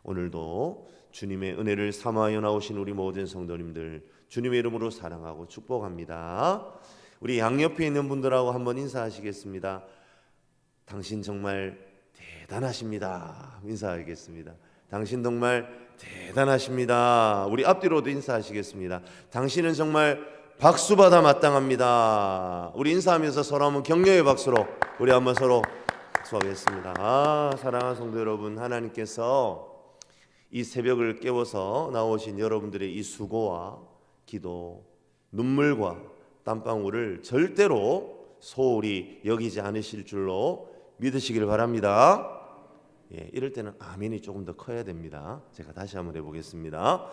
오늘도 주님의 은혜를 사모하여 나오신 우리 모든 성도님들 주님의 이름으로 사랑하고 축복합니다. 우리 양옆에 있는 분들하고 한번 인사하시겠습니다. 당신 정말 대단하십니다. 인사하겠습니다. 당신 정말 대단하십니다. 우리 앞뒤로도 인사하시겠습니다. 당신은 정말 박수받아 마땅합니다. 우리 인사하면서 서로 한번 격려의 박수로 우리 한번 서로 박수하겠습니다. 사랑하는 성도 여러분, 하나님께서 이 새벽을 깨워서 나오신 여러분들의 이 수고와 기도, 눈물과 땀방울을 절대로 소홀히 여기지 않으실 줄로 믿으시길 바랍니다. 이럴 때는 아멘이 조금 더 커야 됩니다. 제가 다시 한번 해보겠습니다.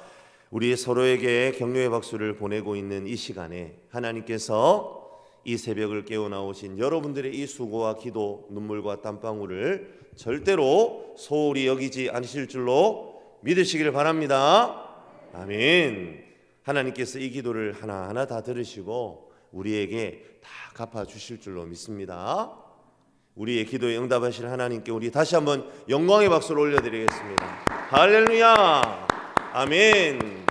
우리 서로에게 격려의 박수를 보내고 있는 이 시간에 하나님께서 이 새벽을 깨워 나오신 여러분들의 이 수고와 기도, 눈물과 땀방울을 절대로 소홀히 여기지 않으실 줄로 믿으시길 바랍니다. 아멘. 하나님께서 이 기도를 하나하나 다 들으시고 우리에게 다 갚아주실 줄로 믿습니다. 우리의 기도에 응답하실 하나님께 우리 다시 한번 영광의 박수를 올려드리겠습니다. 할렐루야. 아멘.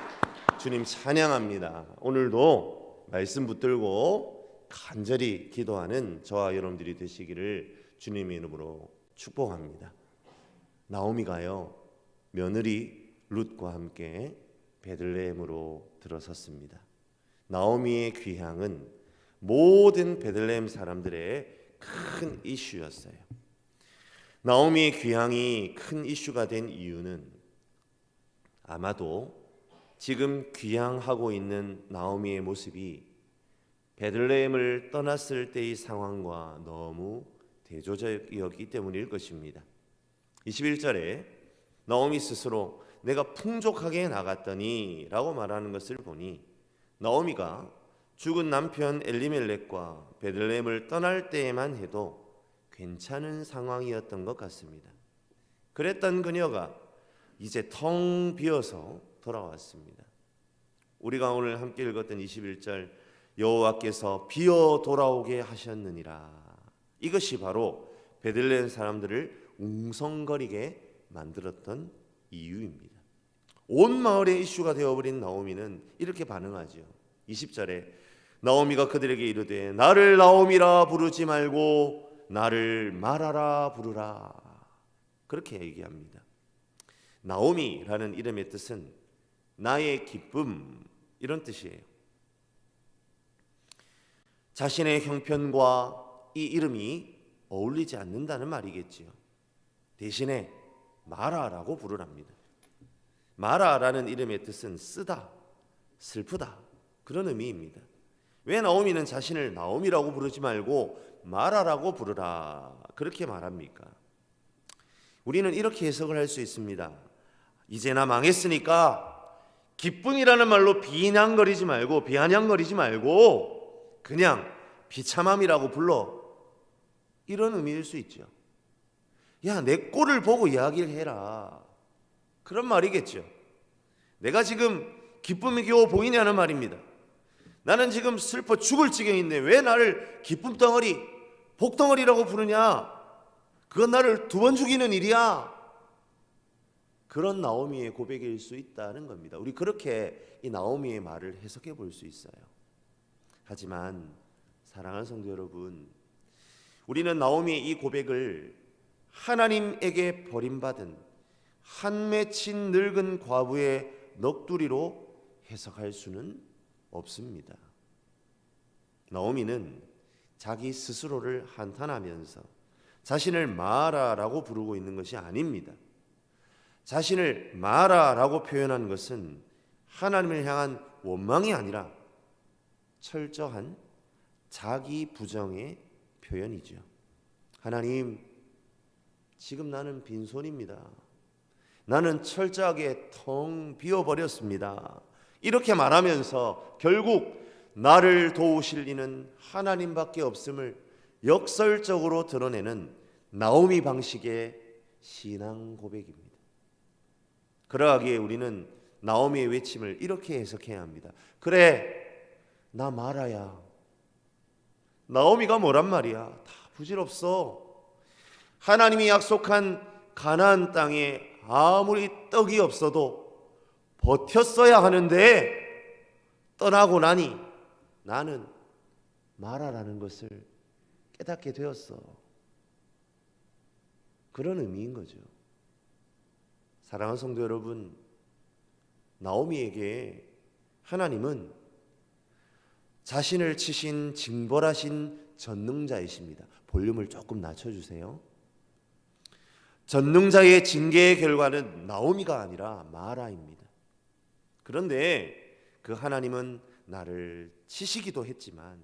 주님 찬양합니다. 오늘도 말씀 붙들고 간절히 기도하는 저와 여러분들이 되시기를 주님의 이름으로 축복합니다. 나오미가요, 며느리 룻과 함께 베들레헴으로 들어섰습니다. 나오미의 귀향은 모든 베들레헴 사람들의 큰 이슈였어요. 나오미의 귀향이 큰 이슈가 된 이유는 아마도 지금 귀향하고 있는 나오미의 모습이 베들레헴을 떠났을 때의 상황과 너무 대조적이었기 때문일 것입니다. 21절에 나오미 스스로 내가 풍족하게 나갔더니 라고 말하는 것을 보니 나오미가 죽은 남편 엘리멜렉과 베들레헴을 떠날 때에만 해도 괜찮은 상황이었던 것 같습니다. 그랬던 그녀가 이제 텅 비어서 돌아왔습니다. 우리가 오늘 함께 읽었던 21절 여호와께서 비어 돌아오게 하셨느니라, 이것이 바로 베들레헴 사람들을 웅성거리게 만들었던 이유입니다. 온 마을의 이슈가 되어버린 나오미는 이렇게 반응하죠. 20절에 나오미가 그들에게 이르되 나를 나오미라 부르지 말고 나를 마라라 부르라, 그렇게 얘기합니다. 나오미라는 이름의 뜻은 나의 기쁨, 이런 뜻이에요. 자신의 형편과 이 이름이 어울리지 않는다는 말이겠지요. 대신에 마라라고 부르랍니다. 마라라는 이름의 뜻은 쓰다, 슬프다, 그런 의미입니다. 왜 나오미는 자신을 나오미라고 부르지 말고 마라라고 부르라 그렇게 말합니까? 우리는 이렇게 해석을 할 수 있습니다. 이제 나 망했으니까 기쁨이라는 말로 비난거리지 말고 비아냥거리지 말고 그냥 비참함이라고 불러, 이런 의미일 수 있죠. 야, 내 꼴을 보고 이야기를 해라, 그런 말이겠죠. 내가 지금 기쁨이 겨우 보이냐는 말입니다. 나는 지금 슬퍼 죽을 지경인데 왜 나를 기쁨 덩어리, 복 덩어리라고 부르냐? 그건 나를 두 번 죽이는 일이야. 그런 나오미의 고백일 수 있다는 겁니다. 우리 그렇게 이 나오미의 말을 해석해 볼 수 있어요. 하지만 사랑하는 성도 여러분, 우리는 나오미의 이 고백을 하나님에게 버림받은 한 맺힌 늙은 과부의 넋두리로 해석할 수는 없습니다. 나오미는 자기 스스로를 한탄하면서 자신을 마라라고 부르고 있는 것이 아닙니다. 자신을 마라라고 표현한 것은 하나님을 향한 원망이 아니라 철저한 자기 부정의 표현이죠. 하나님, 지금 나는 빈손입니다. 나는 철저하게 텅 비어버렸습니다. 이렇게 말하면서 결국 나를 도우실 이는 하나님밖에 없음을 역설적으로 드러내는 나오미 방식의 신앙 고백입니다. 그러하기에 우리는 나오미의 외침을 이렇게 해석해야 합니다. 그래, 나 마라야. 나오미가 뭐란 말이야? 다 부질없어. 하나님이 약속한 가나안 땅에 아무리 떡이 없어도 버텼어야 하는데 떠나고 나니 나는 마라라는 것을 깨닫게 되었어. 그런 의미인 거죠. 사랑하는 성도 여러분, 나오미에게 하나님은 자신을 치신 징벌하신 전능자이십니다. 볼륨을 조금 낮춰주세요. 전능자의 징계의 결과는 나오미가 아니라 마라입니다. 그런데 그 하나님은 나를 치시기도 했지만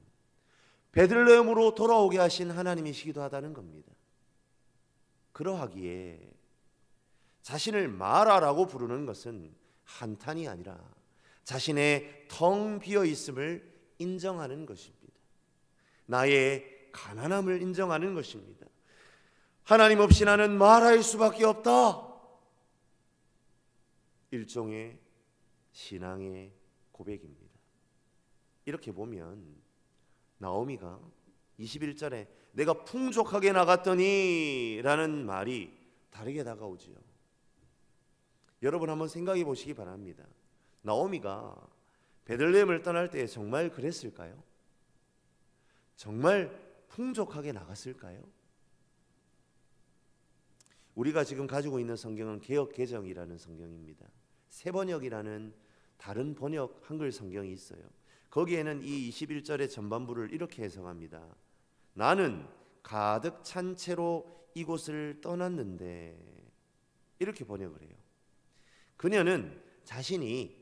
베들레헴으로 돌아오게 하신 하나님이시기도 하다는 겁니다. 그러하기에 자신을 마라라고 부르는 것은 한탄이 아니라 자신의 텅 비어 있음을 인정하는 것입니다. 나의 가난함을 인정하는 것입니다. 하나님 없이 나는 마라일 수밖에 없다. 일종의 신앙의 고백입니다. 이렇게 보면 나오미가 21절에 내가 풍족하게 나갔더니 라는 말이 다르게 다가오지요. 여러분 한번 생각해 보시기 바랍니다. 나오미가 베들레헴을 떠날 때 정말 그랬을까요? 정말 풍족하게 나갔을까요? 우리가 지금 가지고 있는 성경은 개역개정이라는 성경입니다. 새번역이라는 다른 번역 한글 성경이 있어요. 거기에는 이 21절의 전반부를 이렇게 해석합니다. 나는 가득 찬 채로 이곳을 떠났는데, 이렇게 번역을 해요. 그녀는 자신이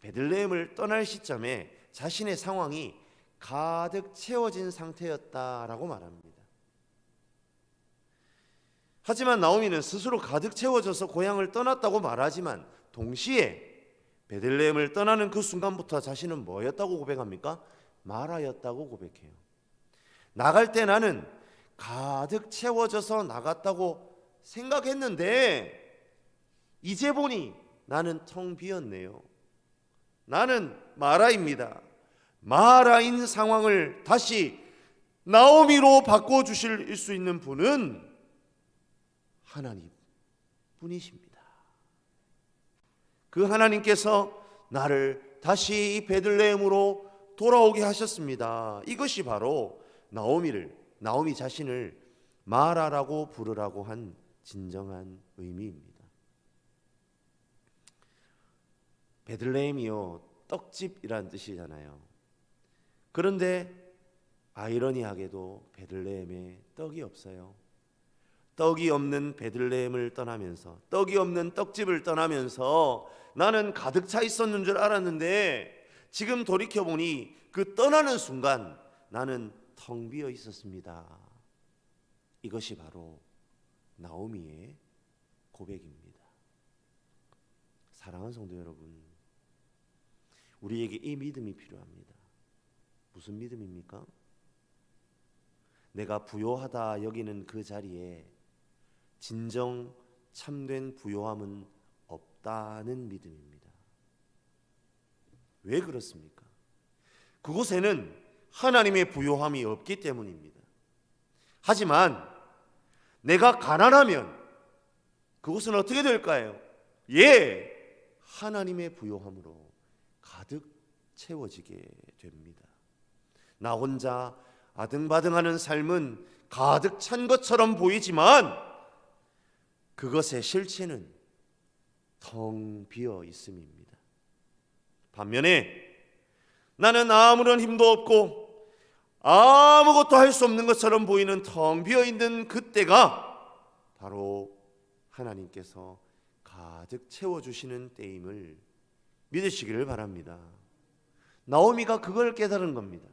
베들레헴을 떠날 시점에 자신의 상황이 가득 채워진 상태였다라고 말합니다. 하지만 나오미는 스스로 가득 채워져서 고향을 떠났다고 말하지만 동시에 베들레헴을 떠나는 그 순간부터 자신은 뭐였다고 고백합니까? 마라였다고 고백해요. 나갈 때 나는 가득 채워져서 나갔다고 생각했는데 이제 보니 나는 텅 비었네요. 나는 마라입니다. 마라인 상황을 다시 나오미로 바꿔주실 수 있는 분은 하나님 분이십니다. 그 하나님께서 나를 다시 베들레헴으로 돌아오게 하셨습니다. 이것이 바로 나오미 자신을 마라라고 부르라고 한 진정한 의미입니다. 베들레헴이요, 떡집이란 뜻이잖아요. 그런데 아이러니하게도 베들레헴에 떡이 없어요. 떡이 없는 베들레헴을 떠나면서, 떡이 없는 떡집을 떠나면서 나는 가득 차 있었는 줄 알았는데 지금 돌이켜보니 그 떠나는 순간 나는 텅 비어 있었습니다. 이것이 바로 나오미의 고백입니다. 사랑하는 성도 여러분, 우리에게 이 믿음이 필요합니다. 무슨 믿음입니까? 내가 부요하다 여기는 그 자리에 진정 참된 부요함은 없다는 믿음입니다. 왜 그렇습니까? 그곳에는 하나님의 부요함이 없기 때문입니다. 하지만 내가 가난하면 그곳은 어떻게 될까요? 하나님의 부요함으로 가득 채워지게 됩니다. 나 혼자 아등바등하는 삶은 가득 찬 것처럼 보이지만 그것의 실체는 텅 비어 있음입니다. 반면에 나는 아무런 힘도 없고 아무것도 할 수 없는 것처럼 보이는 텅 비어 있는 그때가 바로 하나님께서 가득 채워주시는 때임을 믿으시기를 바랍니다. 나오미가 그걸 깨달은 겁니다.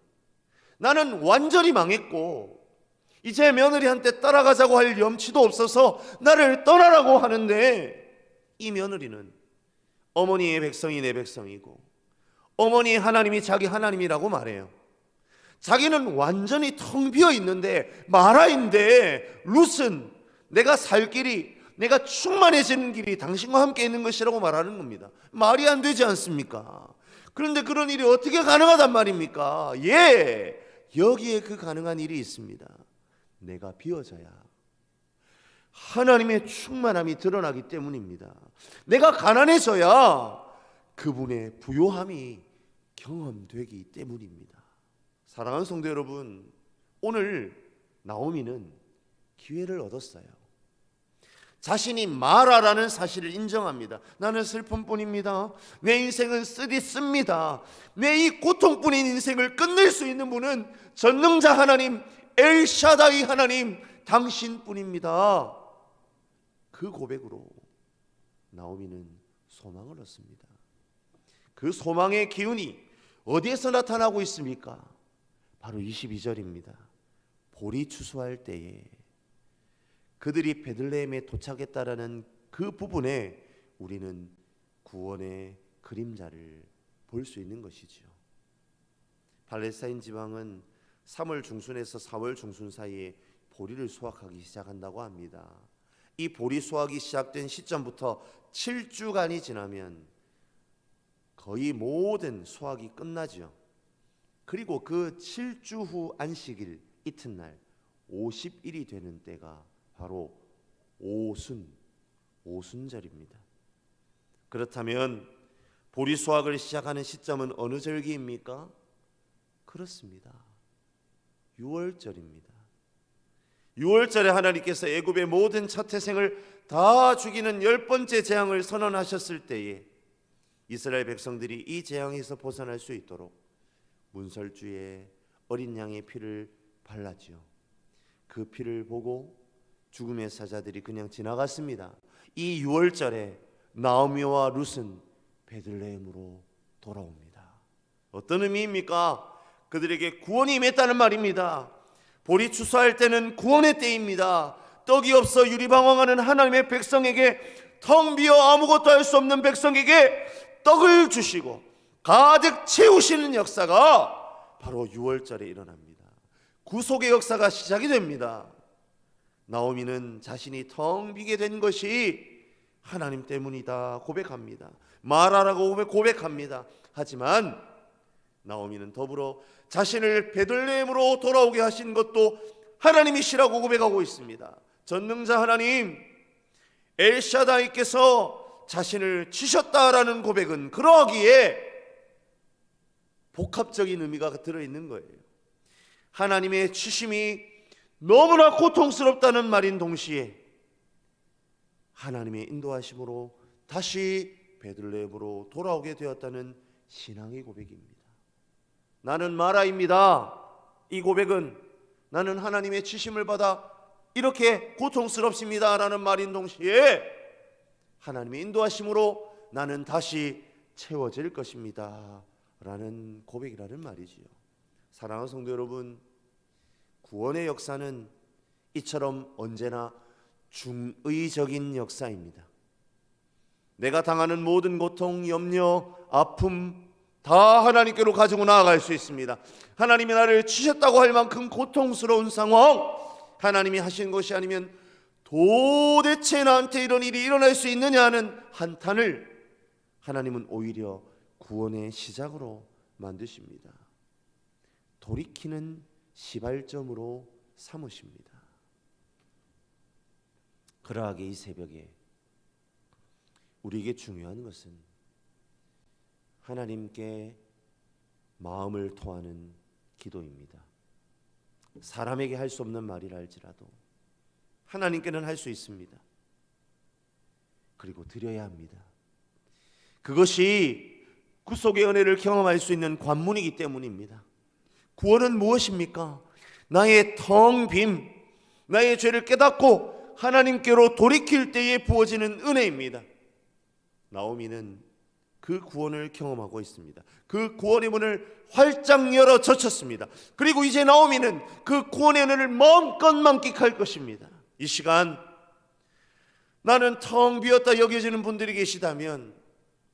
나는 완전히 망했고 이제 며느리한테 따라가자고 할 염치도 없어서 나를 떠나라고 하는데, 이 며느리는 어머니의 백성이 내 백성이고 어머니의 하나님이 자기 하나님이라고 말해요. 자기는 완전히 텅 비어 있는데, 마라인데 룻은 내가 살 길이, 내가 충만해지는 길이 당신과 함께 있는 것이라고 말하는 겁니다. 말이 안 되지 않습니까? 그런데 그런 일이 어떻게 가능하단 말입니까? 여기에 그 가능한 일이 있습니다. 내가 비워져야, 하나님의 충만함이 드러나기 때문입니다. 내가 가난해져야 그분의 부요함이 경험되기 때문입니다. 사랑하는 성도 여러분, 오늘 나오미는 기회를 얻었어요. 자신이 마라라는 사실을 인정합니다. 나는 슬픔뿐입니다. 내 인생은 쓰디씁니다. 내 이 고통뿐인 인생을 끝낼 수 있는 분은 전능자 하나님, 엘샤다이 하나님, 당신뿐입니다. 그 고백으로 나오미는 소망을 얻습니다. 그 소망의 기운이 어디에서 나타나고 있습니까? 바로 22절입니다. 보리 추수할 때에 그들이 베들레헴에 도착했다라는 그 부분에 우리는 구원의 그림자를 볼 수 있는 것이죠. 팔레스타인 지방은 3월 중순에서 4월 중순 사이에 보리를 수확하기 시작한다고 합니다. 이 보리 수확이 시작된 시점부터 7주간이 지나면 거의 모든 수확이 끝나죠. 그리고 그 7주 후 안식일 이튿날 50일이 되는 때가 바로 오순절입니다. 그렇다면 보리 수확을 시작하는 시점은 어느 절기입니까? 그렇습니다. 6월절입니다. 6월절에 하나님께서 애굽의 모든 첫 태생을 다 죽이는 10번째 재앙을 선언하셨을 때에 이스라엘 백성들이 이 재앙에서 벗어날 수 있도록 문설주에 어린 양의 피를 발랐지요. 그 피를 보고 죽음의 사자들이 그냥 지나갔습니다. 이 6월절에 나오미와 룻은 베들레헴으로 돌아옵니다. 어떤 의미입니까? 그들에게 구원이 임했다는 말입니다. 보리 추수할 때는 구원의 때입니다. 떡이 없어 유리방황하는 하나님의 백성에게, 텅 비어 아무것도 할 수 없는 백성에게 떡을 주시고 가득 채우시는 역사가 바로 6월절에 일어납니다. 구속의 역사가 시작이 됩니다. 나오미는 자신이 텅 비게 된 것이 하나님 때문이다 고백합니다. 마라라고 고백합니다. 하지만 나오미는 더불어 자신을 베들레헴으로 돌아오게 하신 것도 하나님이시라고 고백하고 있습니다. 전능자 하나님, 엘샤다이께서 자신을 치셨다라는 고백은 그러하기에 복합적인 의미가 들어있는 거예요. 하나님의 치심이 너무나 고통스럽다는 말인 동시에 하나님의 인도하심으로 다시 베들레헴으로 돌아오게 되었다는 신앙의 고백입니다. 나는 마라입니다. 이 고백은 나는 하나님의 치심을 받아 이렇게 고통스럽습니다 라는 말인 동시에 하나님의 인도하심으로 나는 다시 채워질 것입니다 라는 고백이라는 말이지요. 사랑하는 성도 여러분, 구원의 역사는 이처럼 언제나 중의적인 역사입니다. 내가 당하는 모든 고통, 염려, 아픔 다 하나님께로 가지고 나아갈 수 있습니다. 하나님이 나를 치셨다고 할 만큼 고통스러운 상황, 하나님이 하신 것이 아니면 도대체 나한테 이런 일이 일어날 수 있느냐 하는 한탄을 하나님은 오히려 구원의 시작으로 만드십니다. 돌이키는 시발점으로 삼으십니다. 그러하게 이 새벽에 우리에게 중요한 것은 하나님께 마음을 토하는 기도입니다. 사람에게 할 수 없는 말이라 할지라도 하나님께는 할 수 있습니다. 그리고 드려야 합니다. 그것이 구속의 은혜를 경험할 수 있는 관문이기 때문입니다. 구원은 무엇입니까? 나의 텅 빔, 나의 죄를 깨닫고 하나님께로 돌이킬 때에 부어지는 은혜입니다. 나오미는 그 구원을 경험하고 있습니다. 그 구원의 문을 활짝 열어 젖혔습니다. 그리고 이제 나오미는 그 구원의 은혜를 마음껏 만끽할 것입니다. 이 시간 나는 텅 비었다 여겨지는 분들이 계시다면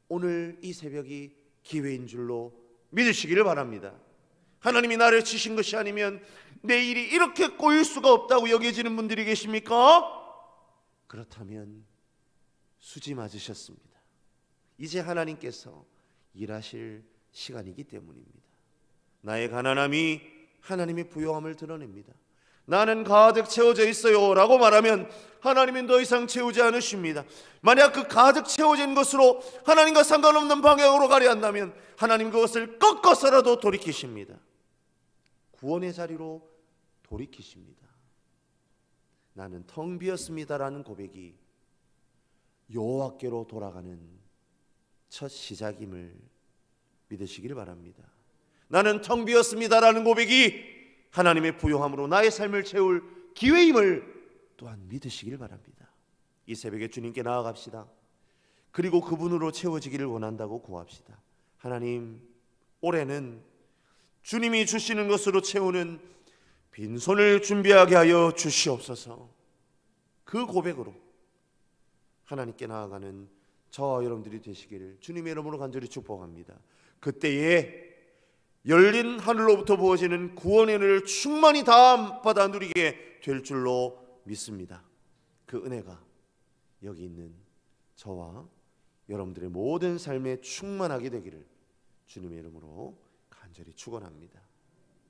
오늘 이 새벽이 기회인 줄로 믿으시기를 바랍니다. 하나님이 나를 치신 것이 아니면 내 일이 이렇게 꼬일 수가 없다고 여겨지는 분들이 계십니까? 그렇다면 수지 맞으셨습니다. 이제 하나님께서 일하실 시간이기 때문입니다. 나의 가난함이 하나님의 부요함을 드러냅니다. 나는 가득 채워져 있어요 라고 말하면 하나님은 더 이상 채우지 않으십니다. 만약 그 가득 채워진 것으로 하나님과 상관없는 방향으로 가려 한다면 하나님 그것을 꺾어서라도 돌이키십니다. 구원의 자리로 돌이키십니다. 나는 텅 비었습니다라는 고백이 여호와께로 돌아가는 첫 시작임을 믿으시길 바랍니다. 나는 텅 비었습니다라는 고백이 하나님의 부요함으로 나의 삶을 채울 기회임을 또한 믿으시길 바랍니다. 이 새벽에 주님께 나아갑시다. 그리고 그분으로 채워지기를 원한다고 구합시다. 하나님, 올해는 주님이 주시는 것으로 채우는 빈손을 준비하게 하여 주시옵소서. 그 고백으로 하나님께 나아가는 저와 여러분들이 되시기를 주님의 이름으로 간절히 축복합니다. 그때에 열린 하늘로부터 부어지는 구원의 은혜를 충만히 다 받아 누리게 될 줄로 믿습니다. 그 은혜가 여기 있는 저와 여러분들의 모든 삶에 충만하게 되기를 주님의 이름으로 간절히 축원합니다.